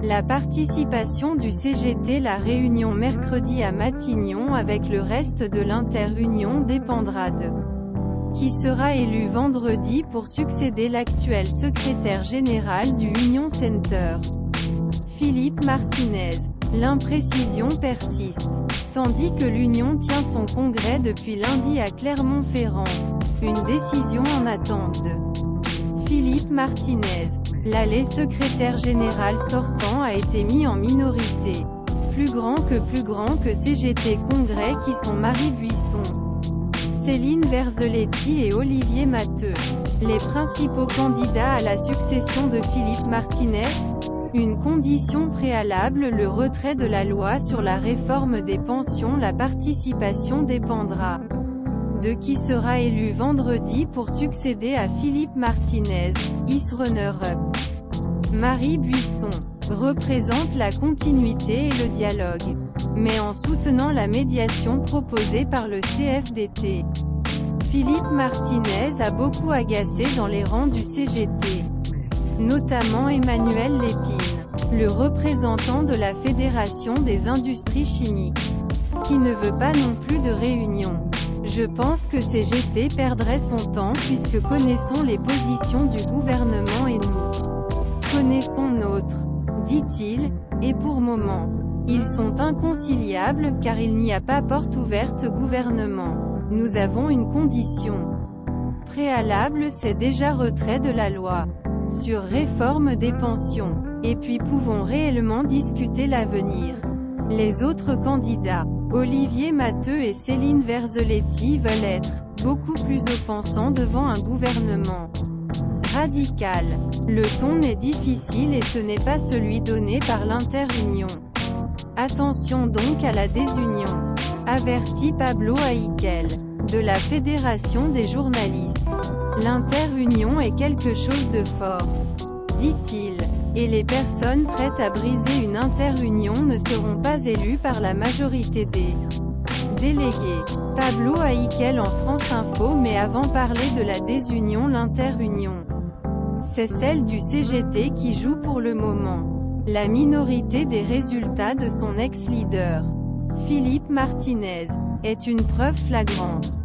La participation du CGT. La réunion mercredi à Matignon avec le reste de l'Inter-Union dépendra de qui sera élu vendredi pour succéder l'actuel secrétaire général du Union Center, Philippe Martinez. L'imprécision persiste. Tandis que l'Union tient son congrès depuis lundi à Clermont-Ferrand. Une décision en attente de Philippe Martinez. L'allé secrétaire général sortant a été mis en minorité. Plus grand que CGT Congrès qui sont Marie Buisson, Céline Verzelletti et Olivier Matteux. Les principaux candidats à la succession de Philippe Martinez. Une condition préalable, le retrait de la loi sur la réforme des pensions. La participation dépendra de qui sera élu vendredi pour succéder à Philippe Martinez. Is runner-up. Marie Buisson représente la continuité et le dialogue, mais en soutenant la médiation proposée par le CFDT. Philippe Martinez a beaucoup agacé dans les rangs du CGT, notamment Emmanuel Lépine, le représentant de la Fédération des industries chimiques, qui ne veut pas non plus de réunion. Je pense que CGT perdrait son temps puisque connaissons les positions du gouvernement et nous connaissons nôtres, dit-il, et pour moment, ils sont inconciliables car il n'y a pas porte ouverte gouvernement. Nous avons une condition préalable, c'est déjà retrait de la loi sur réforme des pensions, et puis pouvons réellement discuter l'avenir. Les autres candidats, Olivier Matteux et Céline Verzelletti, veulent être beaucoup plus offensants devant un gouvernement radical. Le ton est difficile et ce n'est pas celui donné par l'Inter-Union. Attention donc à la désunion, avertit Pablo Haïkel, de la Fédération des journalistes. L'Inter-Union est quelque chose de fort, dit-il, et les personnes prêtes à briser une Inter-Union ne seront pas élues par la majorité des délégués. Pablo Haïkel en France Info. Mais avant parler de la désunion, l'Inter-Union, c'est celle du CGT qui joue pour le moment la minorité des résultats de son ex-leader, Philippe Martinez, est une preuve flagrante.